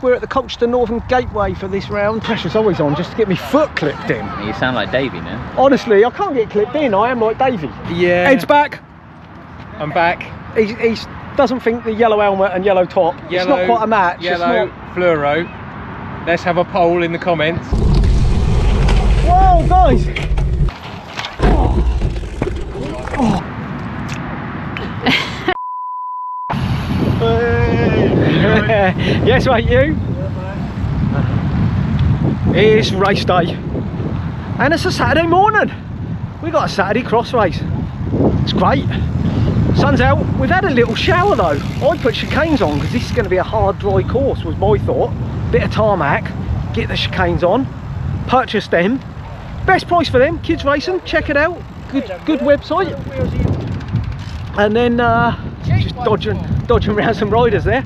We're at the Colchester Northern Gateway for this round. Pressure's always on just to get my foot clipped in. You sound like Davey now. Honestly, I can't get clipped in. I am like Davey. Yeah. Ed's back. I'm back. He doesn't think the yellow helmet and yellow top. It's not quite a match. Yellow, fluoro. Let's have a poll in the comments. Whoa, guys. Oh. Yes, mate, you? It's race day. And it's a Saturday morning. We got a Saturday cross race. It's great. Sun's out. We've had a little shower though. I put chicanes on because this is going to be a hard, dry course, was my thought. Bit of tarmac, get the chicanes on, purchase them. Best price for them, Kids Racing, check it out. Good website. And then just dodging around some riders there.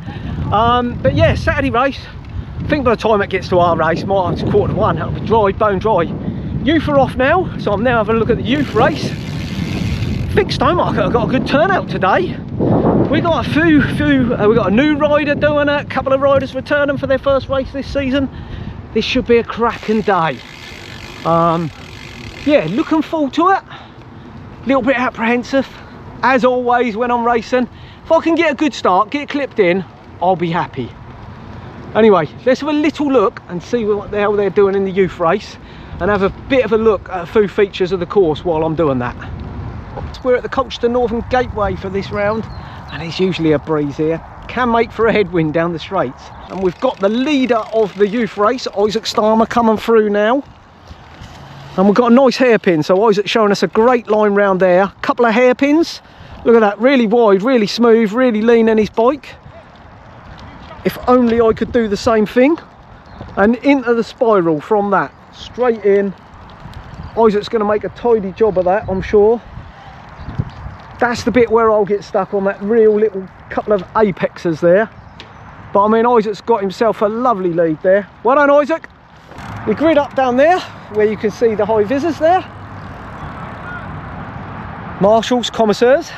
But yeah, Saturday race. I think by the time it gets to our race, it's 1:15, that'll be dry, bone dry. Youth are off now, so I'm now having a look at the youth race. I think Stowmarket got a good turnout today. We got we got a new rider doing it, a couple of riders returning for their first race this season. This should be a cracking day. Yeah, looking forward to it. A little bit apprehensive, as always when I'm racing. If I can get a good start, get clipped in, I'll be happy. Anyway, let's have a little look and see what the hell they're doing in the youth race, and have a bit of a look at a few features of the course while I'm doing that. We're at the Colchester Northern Gateway for this round, and it's usually a breeze here. Can make for a headwind down the straights. And we've got the leader of the youth race, Isaac Starmer, coming through now. And we've got a nice hairpin, so Isaac's showing us a great line round there. Couple of hairpins. Look at that, really wide, really smooth, really lean in his bike. If only I could do the same thing. And into the spiral from that, straight in. Isaac's going to make a tidy job of that, I'm sure. That's the bit where I'll get stuck on that real little couple of apexes there. But I mean, Isaac's got himself a lovely lead there. Well done, Isaac. We grid up down there, where you can see the high visors there. Marshals, commissaires.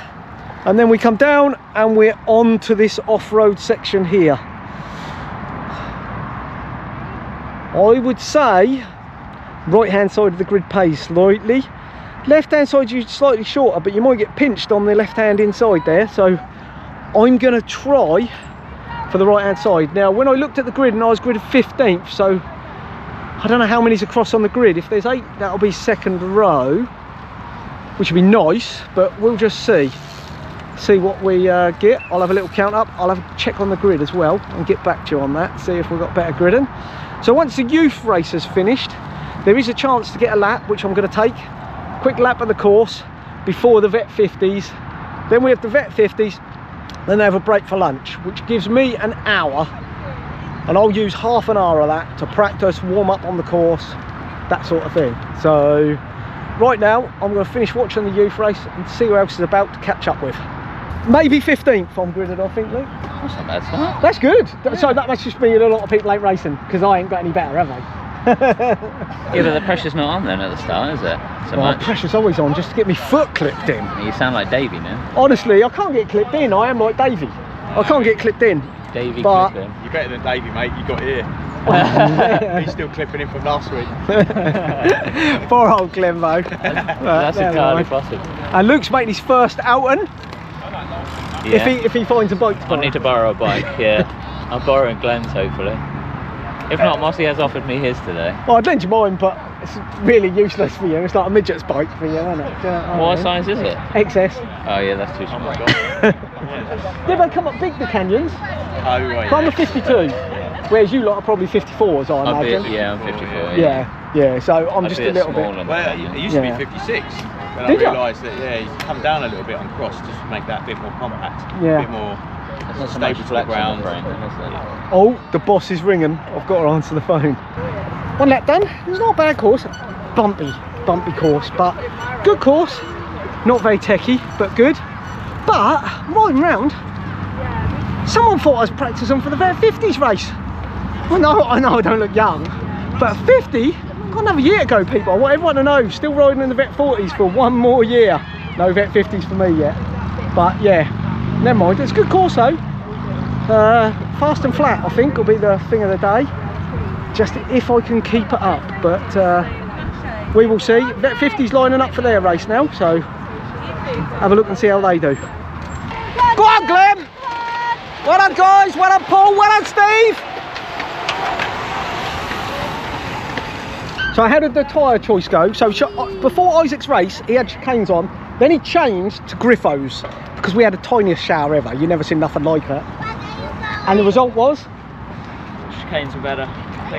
And then we come down and we're on to this off-road section here. I would say right hand side of the grid pays slightly. Left hand side is slightly shorter, but you might get pinched on the left hand inside there. So I'm going to try for the right hand side. Now when I looked at the grid, and I was gridded 15th, so I don't know how many's across on the grid. If there's 8, that'll be second row, which would be nice, but we'll just see what we get. I'll have a little count up. I'll have a check on the grid as well and get back to you on that, see if we've got better gridding. So once the youth race is finished, there is a chance to get a lap, which I'm going to take. Quick lap of the course before the vet 50s. Then we have the vet 50s, then they have a break for lunch, which gives me an hour, and I'll use half an hour of that to practice, warm up on the course, that sort of thing. So right now I'm going to finish watching the youth race and see who else is about to catch up with. Maybe 15th I'm gridded, I think, Luke. That's not bad start. That's good. Yeah. So that must just mean a lot of people ain't racing, because I ain't got any better, have they? Yeah, but the pressure's not on then at the start, is it? So well, much. The pressure's always on just to get my foot clipped in. You sound like Davey now. Honestly, I can't get clipped in. I am like Davey. I can't get clipped in. Davey but clipping. You're better than Davey, mate. You got here. He's still clipping in from last week. Poor old Glenbo. That's entirely possible. And Luke's making his first outing. Yeah. If he finds a bike to borrow. I need to borrow a bike, yeah. I'm borrowing Glenn's hopefully. If not, Mossy has offered me his today. Well, I'd lend you mine, but it's really useless for you. It's like a midget's bike for you, isn't it? What size is it? XS. Oh yeah, that's too small. Oh my god. Did they come up big, the canyons? Oh, right, I'm yeah. a 52, whereas you lot are probably 54s, I imagine. Yeah, I'm 54. Yeah, so I'm just a little bit. Well, it used to be 56. When Did I realised that, yeah, you come down a little bit on cross just to make that a bit more compact, Yeah. a bit more There's not so much stable to the flex on ground. the frame, is there? Oh, the boss is ringing. I've got to answer the phone. One lap done. It's not a bad course. Bumpy course, but good course. Not very techy, but good. But riding round, someone thought I was practicing for the Vet 50s race. Well, no, I know I don't look young, but 50, got another year to go, people. I want everyone to know, still riding in the Vet 40s for one more year. No Vet 50s for me yet. But yeah, never mind. It's a good course though. Fast and flat, I think, will be the thing of the day. Just if I can keep it up, but we will see. Vet 50's lining up for their race now, so have a look and see how they do. Go on, Glenn! Well done, guys! Well done, Paul! Well done, Steve! So how did the tyre choice go? So before Isaac's race, he had Chincanes on, then he changed to Griffos, because we had the tiniest shower ever. You never seen nothing like it. And the result was? Chincanes were better.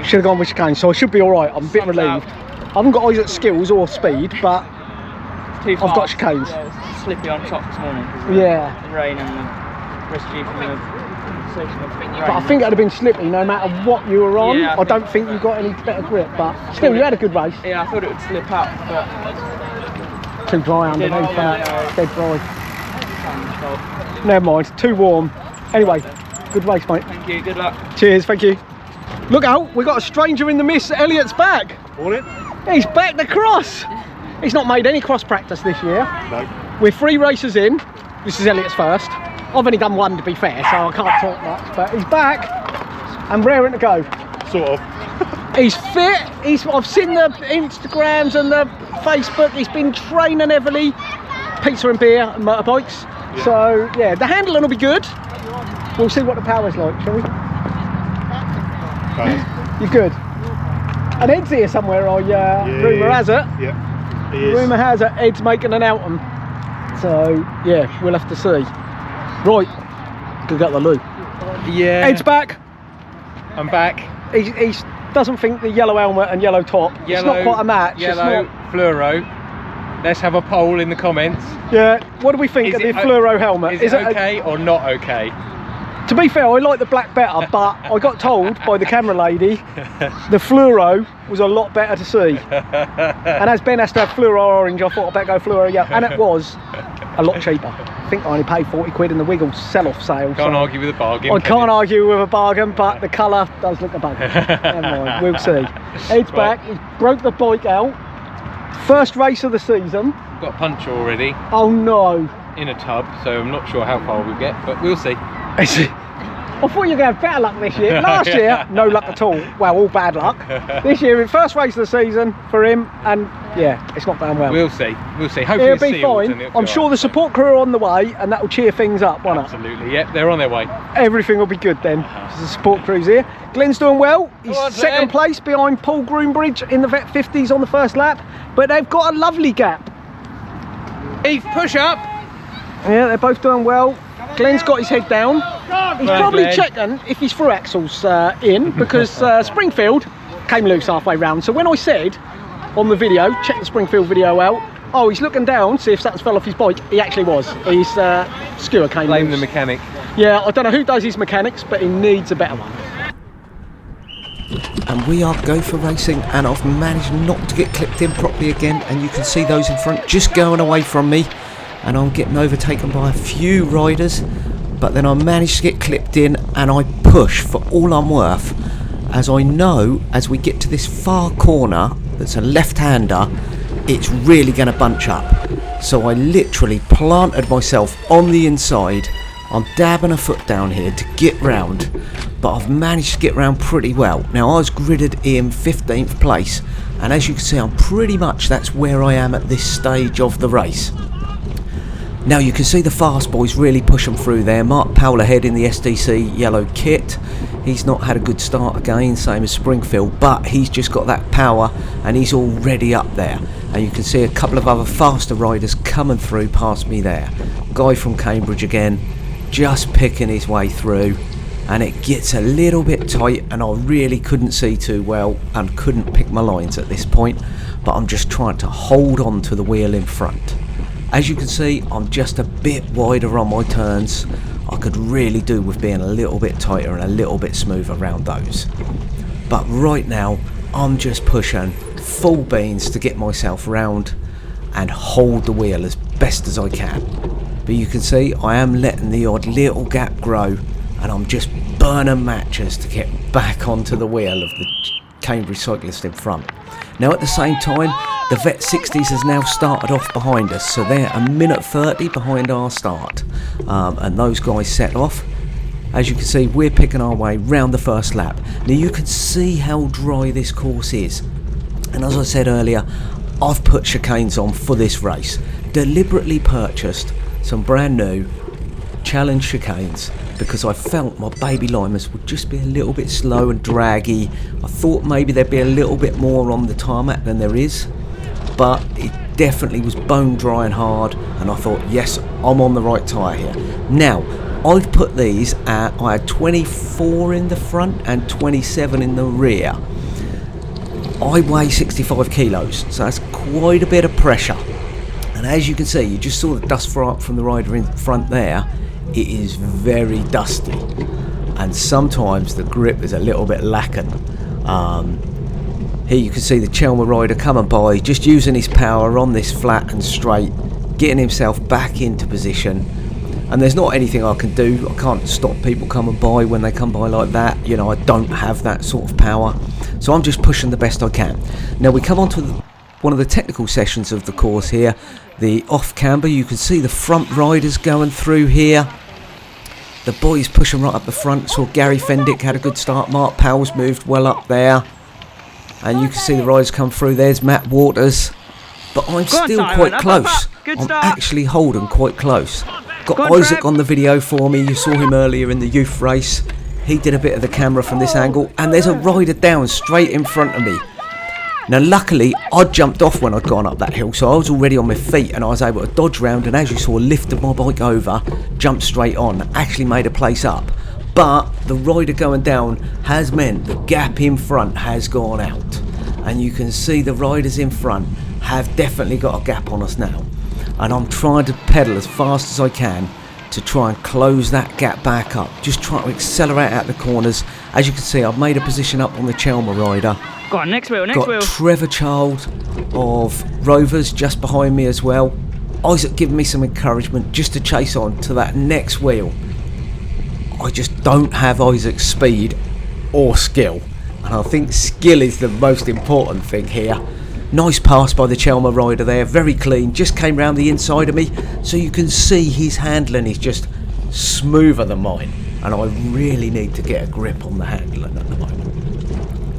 Should have gone with Chincanes, so I should be alright. I'm a bit relieved. I haven't got Isaac's skills or speed, but I've got Chincanes. Yeah, it was slippy on top this morning. Yeah. The rain and the rescue from the sensation of rain. But I think it would have been slippy no matter what you were on. Yeah, I don't think you got any better grip, but still, you had a good race. Yeah, I thought it would slip up, but Too dry underneath that. Yeah. Dead dry. Never mind, too warm. Anyway, good race, mate. Thank you, good luck. Cheers, thank you. Look out, we got a stranger in the mist. Elliot's back. Morning. He's back to cross. He's not made any cross practice this year. No. We're 3 races in. This is Elliot's first. I've only done 1 to be fair, so I can't talk much, but he's back and raring to go. Sort of. He's fit. I've seen the Instagrams and the Facebook. He's been training heavily. Pizza and beer and motorbikes. Yeah. So yeah, the handling will be good. We'll see what the power's like, shall we? You're good. And Ed's here somewhere, rumour has it. Yeah, he is. Rumour has it, Ed's making an outing. So, yeah, we'll have to see. Right, go get the loo. Yeah. Ed's back. I'm back. He doesn't think the yellow helmet and yellow top, it's not quite a match. Yellow, it's not... fluoro. Let's have a poll in the comments. Yeah, what do we think of the fluoro helmet? Is it okay or not okay? To be fair, I like the black better, but I got told by the camera lady the fluoro was a lot better to see. And as Ben has to have fluoro orange, I thought I'd better go fluoro yellow. And it was a lot cheaper. I think I only paid 40 quid in the Wiggle sell-off sale. Can't argue with a bargain. I can't argue with a bargain, but the colour does look a bugger. Never mind, we'll see. Ed's back, he broke the bike out. First race of the season. Got a punch already. Oh no. In a tub, so I'm not sure how far we'll get, but we'll see. I thought you were going to have better luck this year. Last year, no luck at all. Well, all bad luck. This year, first race of the season for him, and yeah, it's not going well. We'll see. We'll see. Hopefully it'll be fine. I'm sure the support crew are on the way, and that will cheer things up, won't it? Absolutely. Yep, they're on their way. Everything will be good then. The support crew's here. Glenn's doing well. He's second place behind Paul Groombridge in the Vet 50s on the first lap, but they've got a lovely gap. Eve, push up. Yeah, they're both doing well. Glenn's got his head down. He's probably Glenn. checking if his through axle's in, because Springfield came loose halfway round. So when I said on the video, check the Springfield video out, oh, he's looking down, see if something's fell off his bike. He actually was. His skewer came Blame loose. the mechanic. Yeah, I don't know who does his mechanics, but he needs a better one. And we are go for racing, and I've managed not to get clipped in properly again, and you can see those in front just going away from me, and I'm getting overtaken by a few riders, but then I managed to get clipped in, and I push for all I'm worth, as I know as we get to this far corner that's a left-hander, it's really going to bunch up. So I literally planted myself on the inside. I'm dabbing a foot down here to get round, but I've managed to get round pretty well. Now I was gridded in 15th place, and as you can see, I'm pretty much, that's where I am at this stage of the race. Now you can see the fast boys really pushing through there. Mark Powell ahead in the SDC yellow kit. He's not had a good start again, same as Springfield, but he's just got that power and he's already up there. And you can see a couple of other faster riders coming through past me there. Guy from Cambridge again, just picking his way through, and it gets a little bit tight and I really couldn't see too well and couldn't pick my lines at this point, but I'm just trying to hold on to the wheel in front. As you can see, I'm just a bit wider on my turns. I could really do with being a little bit tighter and a little bit smoother around those. But right now, I'm just pushing full beans to get myself round and hold the wheel as best as I can. But you can see, I am letting the odd little gap grow, and I'm just burning matches to get back onto the wheel of the Cambridge Cyclist in front. Now at the same time, the Vet 60s has now started off behind us, so they're a minute 30 behind our start, and those guys set off, as you can see, we're picking our way round the first lap. Now you can see how dry this course is, and as I said earlier, I've put Chicanes on for this race. Deliberately purchased some brand new challenge Chicanes because I felt my baby limers would just be a little bit slow and draggy. I thought maybe there'd be a little bit more on the tarmac than there is, but it definitely was bone dry and hard, and I thought, yes, I'm on the right tyre here. Now, I've put these at, I had 24 in the front and 27 in the rear. I weigh 65 kilos, so that's quite a bit of pressure. And as you can see, you just saw the dust fly up from the rider in front there. It is very dusty, and sometimes the grip is a little bit lacking. Here you can see the Chelmer rider coming by, just using his power on this flat and straight, getting himself back into position. And there's not anything I can do. I can't stop people coming by when they come by like that. You know, I don't have that sort of power, so I'm just pushing the best I can. Now we come on to one of the technical sessions of the course here, the off camber. You can see the front riders going through here. The boys pushing right up the front. Saw Gary Fendick had a good start. Mark Powell's moved well up there, and you can see the riders come through. There's Matt Waters, but I'm still quite close. I'm actually holding quite close. Got Isaac on the video for me. You saw him earlier in the youth race. He did a bit of the camera from this angle, and there's a rider down straight in front of me. Now luckily I jumped off when I'd gone up that hill, so I was already on my feet and I was able to dodge round, and as you saw, lifted my bike over, jumped straight on, actually made a place up. But the rider going down has meant the gap in front has gone out, and you can see the riders in front have definitely got a gap on us now, and I'm trying to pedal as fast as I can to try and close that gap back up, just trying to accelerate out the corners. As you can see, I've made a position up on the Chelmer rider. Go on, next wheel, next Got wheel. Trevor Child of Rovers just behind me as well. Isaac giving me some encouragement just to chase on to that next wheel. I just don't have Isaac's speed or skill, and I think skill is the most important thing here. Nice pass by the Chelmer rider there, very clean, just came round the inside of me, so you can see his handling is just smoother than mine, and I really need to get a grip on the handling at the moment.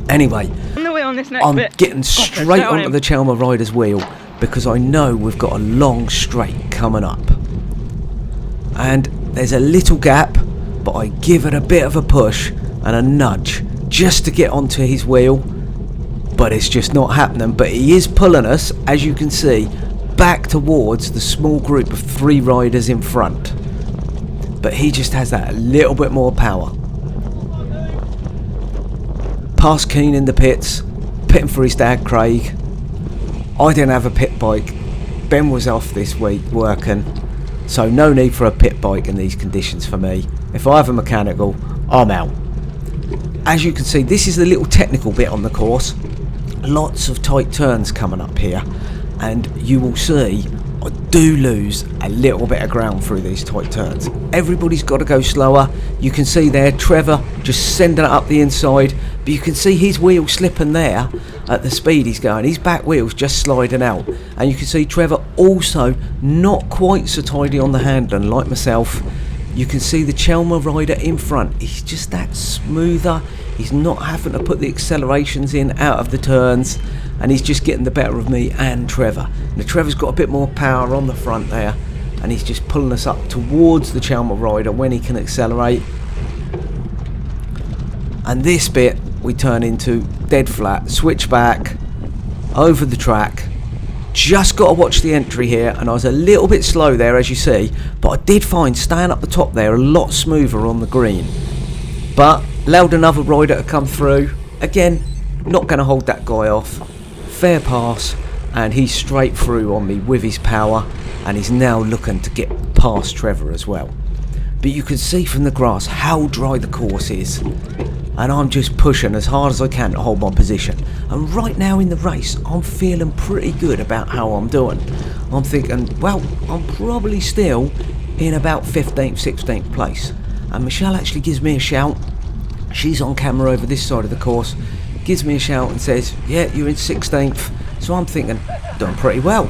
Anyway, I'm getting straight onto the Chelmer rider's wheel because I know we've got a long straight coming up, and there's a little gap, but I give it a bit of a push and a nudge just to get onto his wheel, but it's just not happening. But he is pulling us, as you can see, back towards the small group of 3 riders in front, but he just has that little bit more power. Past Keane in the pits, pitting for his dad Craig. I didn't have a pit bike, Ben was off this week working, so no need for a pit bike in these conditions for me. If I have a mechanical, I'm out. As you can see, this is the little technical bit on the course. Lots of tight turns coming up here, and you will see I do lose a little bit of ground through these tight turns. Everybody's got to go slower. You can see there Trevor just sending it up the inside, but you can see his wheel slipping there at the speed he's going. His back wheel's just sliding out, and you can see Trevor also not quite so tidy on the handling like myself. You can see the Chelmer rider in front, he's just that smoother, he's not having to put the accelerations in out of the turns, and he's just getting the better of me and Trevor. Now Trevor's got a bit more power on the front there, and he's just pulling us up towards the Chelmer rider when he can accelerate. And this bit we turn into dead flat, switch back, over the track. Just got to watch the entry here, and I was a little bit slow there as you see, but I did find staying up the top there a lot smoother on the green. But allowed another rider to come through. Again, not going to hold that guy off. Fair pass, and he's straight through on me with his power, and he's now looking to get past Trevor as well. But you can see from the grass how dry the course is, and I'm just pushing as hard as I can to hold my position. And right now in the race, I'm feeling pretty good about how I'm doing. I'm thinking, well, I'm probably still in about 15th, 16th place. And Michelle actually gives me a shout. She's on camera over this side of the course. Gives me a shout and says, yeah, you're in 16th. So I'm thinking, doing pretty well.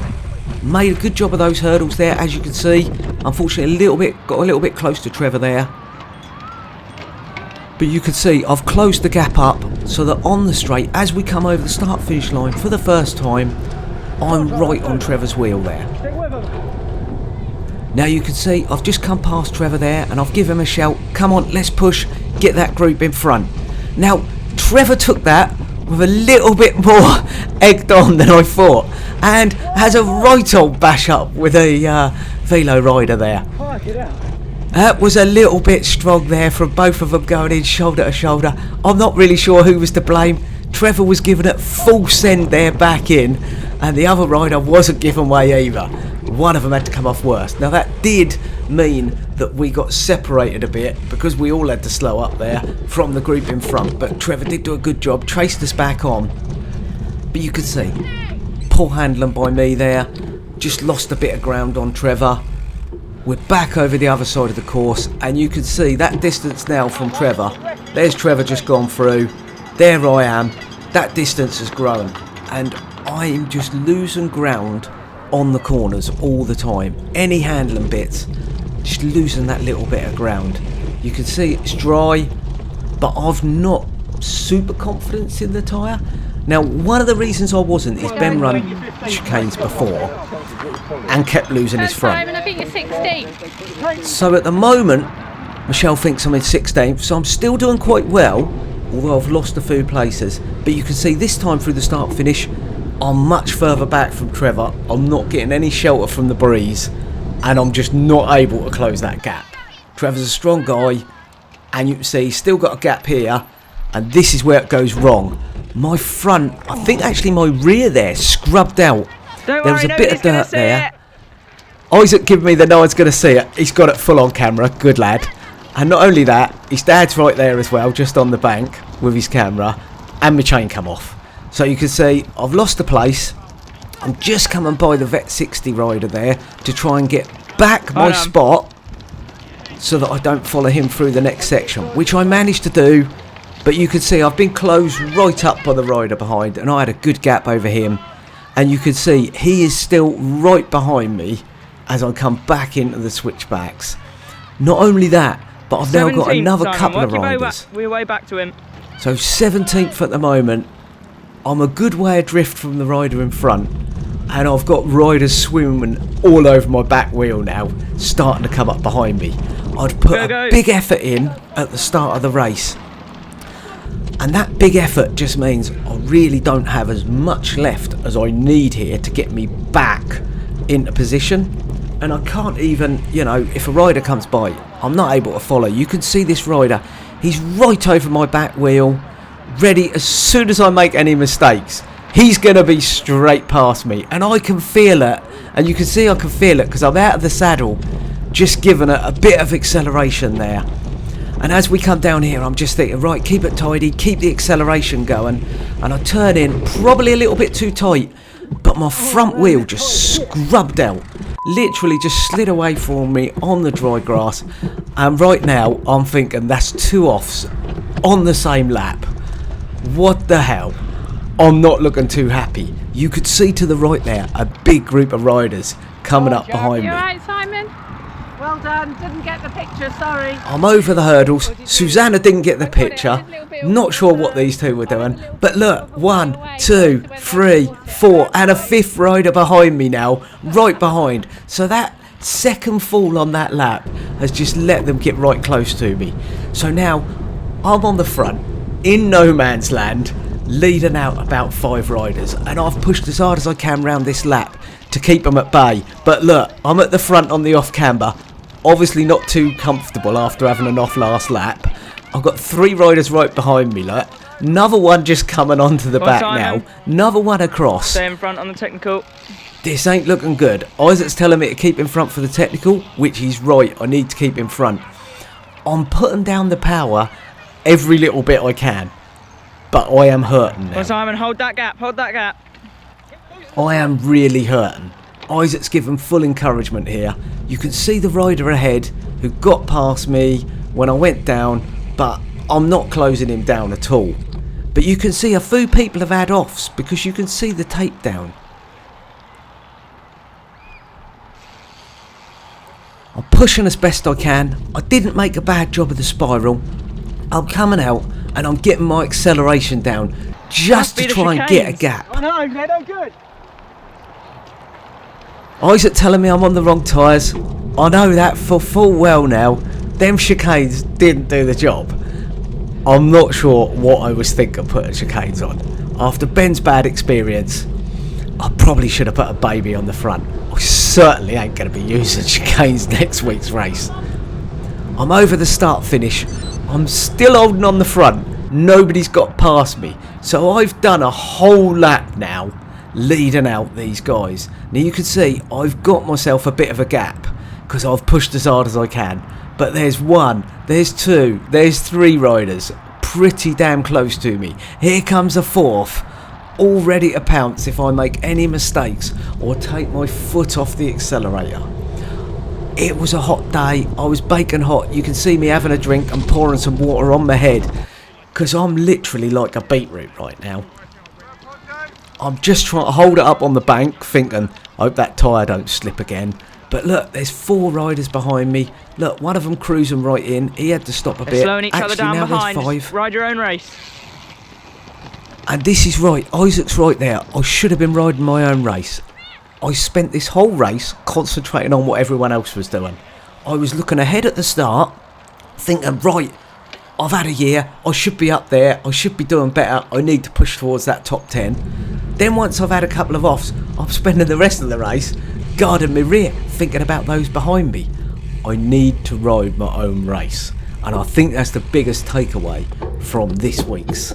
Made a good job of those hurdles there, as you can see. Unfortunately, got a little bit close to Trevor there. But you can see I've closed the gap up so that on the straight, as we come over the start finish line for the first time, I'm right on Trevor's wheel there. Now you can see I've just come past Trevor there and I've given him a shout, come on, let's push, get that group in front. Now Trevor took that with a little bit more egged on than I thought, and has a right old bash up with a velo rider there. That was a little bit strong there from both of them going in shoulder to shoulder. I'm not really sure who was to blame. Trevor was giving it full send there back in, and the other rider wasn't giving way either. One of them had to come off worse. Now that did mean that we got separated a bit because we all had to slow up there from the group in front, but Trevor did do a good job, traced us back on. But you could see, poor handling by me there, just lost a bit of ground on Trevor. We're back over the other side of the course, and you can see that distance now from Trevor. There's Trevor just gone through, there I am, that distance has grown, and I'm just losing ground on the corners all the time. Any handling bits, just losing that little bit of ground. You can see it's dry, but I've not super confidence in the tyre. Now one of the reasons I wasn't is Ben run Chincanes before and kept losing his front. I think you're 16th. So at the moment Michelle thinks I'm in 16th, so I'm still doing quite well, although I've lost a few places. But you can see this time through the start finish I'm much further back from Trevor. I'm not getting any shelter from the breeze, and I'm just not able to close that gap. Trevor's a strong guy, and you can see he's still got a gap here, and this is where it goes wrong. My front, I think actually my rear there, scrubbed out. There was a bit of dirt there. Isaac giving me the no one's going to see it. He's got it full on camera, good lad. And not only that, his dad's right there as well, just on the bank with his camera, and my chain come off. So you can see I've lost the place. I'm just coming by the Vet 60 rider there to try and get back my spot so that I don't follow him through the next section, which I managed to do. But you can see I've been closed right up by the rider behind, and I had a good gap over him. And you can see he is still right behind me as I come back into the switchbacks. Not only that, but I've now got another couple of riders. We're way back to him. So 17th at the moment. I'm a good way adrift from the rider in front, and I've got riders swimming all over my back wheel now, starting to come up behind me. I'd put a big effort in at the start of the race, and that big effort just means I really don't have as much left as I need here to get me back into position. And I can't even, you know, if a rider comes by, I'm not able to follow. You can see this rider, he's right over my back wheel, ready as soon as I make any mistakes. He's going to be straight past me, and I can feel it. And you can see I can feel it because I'm out of the saddle, just giving it a bit of acceleration there. And as we come down here, I'm just thinking, right, keep it tidy, keep the acceleration going. And I turn in, probably a little bit too tight, but my front wheel just scrubbed out. Literally just slid away from me on the dry grass. And right now, I'm thinking that's 2 offs on the same lap. What the hell? I'm not looking too happy. You could see to the right there a big group of riders coming up behind me. You alright, Simon? Well done. Didn't get the picture, sorry. I'm over the hurdles. Susanna didn't get the picture. Not sure what these two were doing. But look, 1, 2, 3, 4, and a 5th rider behind me now, right behind. So that second fall on that lap has just let them get right close to me. So now I'm on the front, in no man's land, leading out about 5 riders, and I've pushed as hard as I can round this lap to keep them at bay. But look, I'm at the front on the off camber, obviously not too comfortable after having an off last lap. I've got 3 riders right behind me, look. Another one just coming onto the back now, another one across. Stay in front on the technical. This ain't looking good. Isaac's telling me to keep in front for the technical, which he's right, I need to keep in front. I'm putting down the power every little bit I can, but I am hurting now. Well, Simon, hold that gap, hold that gap. I am really hurting. Isaac's given full encouragement here. You can see the rider ahead who got past me when I went down, but I'm not closing him down at all. But you can see a few people have had offs because you can see the tape down. I'm pushing as best I can. I didn't make a bad job of the spiral. I'm coming out and I'm getting my acceleration down just to try and get a gap. I know, they're no good. Isaac telling me I'm on the wrong tyres. I know that for full well now. Them chicanes didn't do the job. I'm not sure what I was thinking putting chicanes on. After Ben's bad experience, I probably should have put a baby on the front. I certainly ain't going to be using chicanes next week's race. I'm over the start finish. I'm still holding on the front. Nobody's got past me. So I've done a whole lap now leading out these guys. Now you can see I've got myself a bit of a gap because I've pushed as hard as I can. But there's one, there's two, there's three riders pretty damn close to me. Here comes a fourth, all ready to pounce if I make any mistakes or take my foot off the accelerator. It was a hot day. I was baking hot. You can see me having a drink and pouring some water on my head because I'm literally like a beetroot right now. I'm just trying to hold it up on the bank thinking, hope that tyre don't slip again. But look, there's four riders behind me. Look, one of them cruising right in. He had to stop a bit. Slowing each other down now behind. there's Just five. ride your own race. And this is right. Isaac's right there. I should have been riding my own race. I spent this whole race concentrating on what everyone else was doing. I was looking ahead at the start, thinking, right, I've had a year. I should be up there. I should be doing better. I need to push towards that top 10. Then once I've had a couple of offs, I'm spending the rest of the race guarding my rear, thinking about those behind me. I need to ride my own race. And I think that's the biggest takeaway from this week's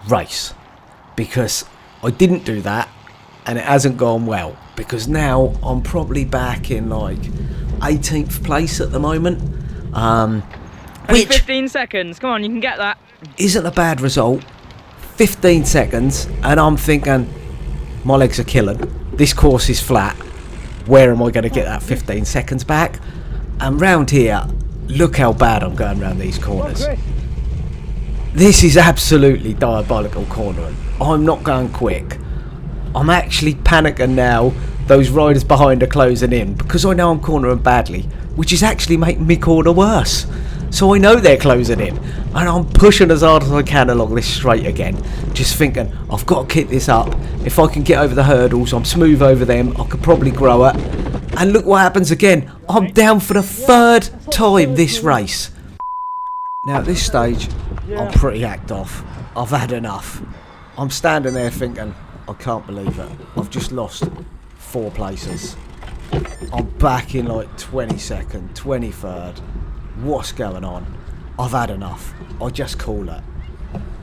race. Because I didn't do that and it hasn't gone well. Because now I'm probably back in like 18th place at the moment. Only Which 15 seconds. Come on, you can get that. isn't a bad result. 15 seconds and I'm thinking, my legs are killing. This course is flat. Where am I going to get that 15 seconds back? And round here, look how bad I'm going round these corners. This is absolutely diabolical cornering. I'm not going quick. I'm actually panicking now. Those riders behind are closing in because I know I'm cornering badly, which is actually making me corner worse. So I know they're closing in and I'm pushing as hard as I can along this straight again, just thinking I've got to keep this up. If I can get over the hurdles, I'm smooth over them, I could probably grow it. And look what happens again. I'm down for the third time this race. Now at this stage, I'm pretty hacked off. I've had enough. I'm standing there thinking, I can't believe it. I've just lost 4 places. I'm back in like 22nd, 23rd. What's going on? I've had enough. I just call it.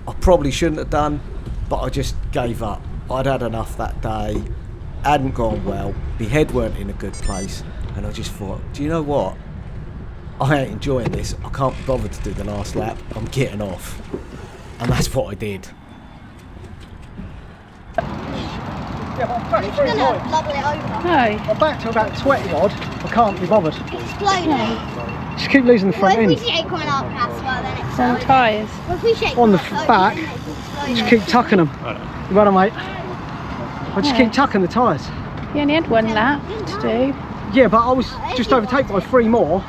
I probably shouldn't have done, but I just gave up. I'd had enough that day. Hadn't gone well. My head weren't in a good place. And I just thought, do you know what? I ain't enjoying this. I can't be bothered to do the last lap. I'm getting off. And that's what I did. Yeah, but I'm back 3 times. Bubble it over. No. I'm back to about 20 odd. I can't be bothered. Exploding. Just keep losing the front Well, end. if we see it coming up past well, then it's On tyres. Well, if we shake On the it up, back, then it's exploding. Just keep tucking them. You better, mate. I just keep tucking the tyres. You only had 1 lap to do. Yeah, but I was just overtaken by 3 more.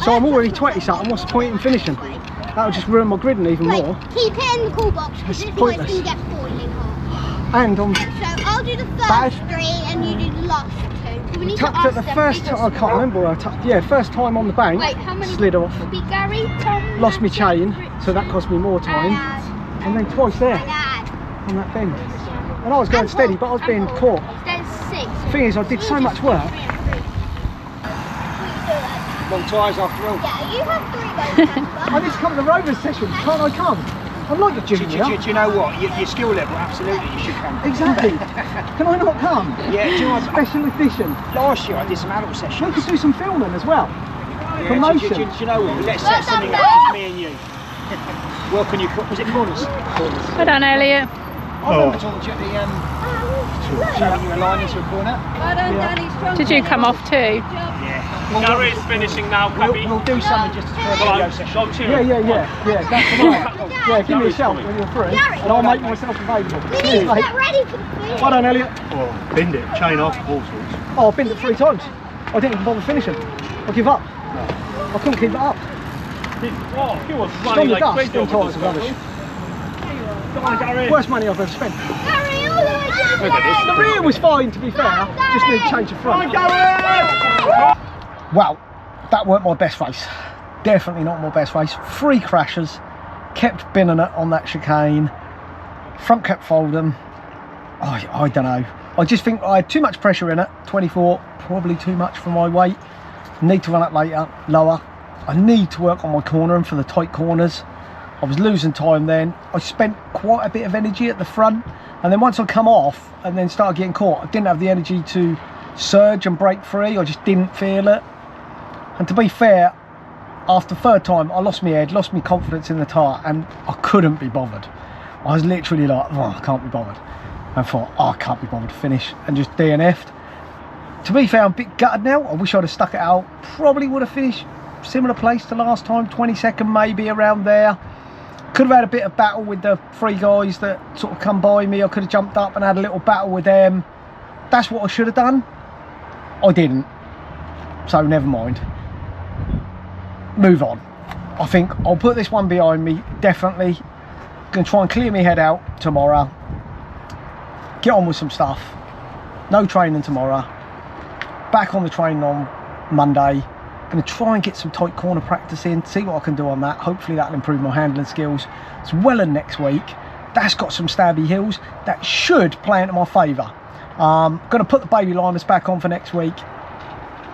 So I'm already 20 something. What's the point in finishing? That would just ruin my gridding even more. Like, keep it in the cool box because It's if not, it's pointless. going to get boiling hot. And I'm So I'll do the first Bad. 3 and you do the last 2. We need to tucked ask at the them first bigger time. I can't remember where I tucked. Yeah, first time on the bank. Wait, how many Slid off. would be Gary, Tom, Lost my chain. Richard, So that cost me more time. and And then twice there Dad. on that bend. And I was going steady, but I was being caught. There's 6. Thing is, I did so much work. Long tyres after all. Yeah, you have 3 goals. I need to come to the rovers session. Can't I come? I'm like a junior. Do you know what? Your skill level, absolutely, you should come. Exactly. Can I not come? Yeah, do you know what? Special edition. Last year I did some adult We sessions. could do some filming as well. Yeah, Promotion. Do you know what? Let's set something up, just me and you. Well, can you, was it corners? Corners. Well done, Elliot. I remember talking to you at the, showing you a line into a corner. Did you come off too? Gary's finishing now, Cabby. We'll do something just for a video session. Yeah, that's right. Yeah, give me a shout when you're through, and I'll make myself available. We need Cheers, to mate. get ready for the quiz. Well done, Elliot. Oh, binned it, chain off, all sorts. Oh, I've been it 3 times. I didn't even bother finishing. I give up. I couldn't keep it up. He was It's running on the like dust, crazy them over tyres this are rubbish. Come on, Gary. Worst money I've ever spent. Gary, all the way to the Look at The rear was fine, to be fair. Just need to change the front. Well, that weren't my best race. Definitely not my best race. 3 crashes. Kept binning it on that chicane. Front kept folding. I don't know. I just think I had too much pressure in it. 24, probably too much for my weight. Need to run it later, lower. I need to work on my cornering for the tight corners. I was losing time then. I spent quite a bit of energy at the front, and then once I come off and then started getting caught, I didn't have the energy to surge and break free. I just didn't feel it. And to be fair, after the 3rd time, I lost my head, lost my confidence in the tyre, and I couldn't be bothered. I was literally like, oh, I can't be bothered. And thought, oh, I can't be bothered to finish, and just DNF'd. To be fair, I'm a bit gutted now. I wish I'd have stuck it out. Probably would have finished similar place to last time, 22nd maybe, around there. Could have had a bit of battle with the 3 guys that sort of come by me. I could have jumped up and had a little battle with them. That's what I should have done. I didn't. So never mind. Move on. I think I'll put this one behind me, definitely. Gonna try and clear my head out tomorrow. Get on with some stuff. No training tomorrow. Back on the training on Monday. Going to try and get some tight corner practice in, see what I can do on that. Hopefully that'll improve my handling skills as well. And next week, that's got some stabby hills that should play into my favour. Going to put the baby liners back on for next week.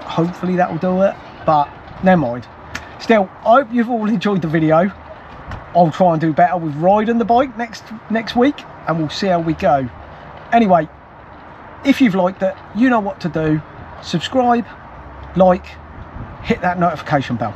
Hopefully that will do it, but never mind. Still, I hope you've all enjoyed the video. I'll try and do better with riding the bike next week, and we'll see how we go. Anyway, if you've liked it, you know what to do. Subscribe, like, hit that notification bell.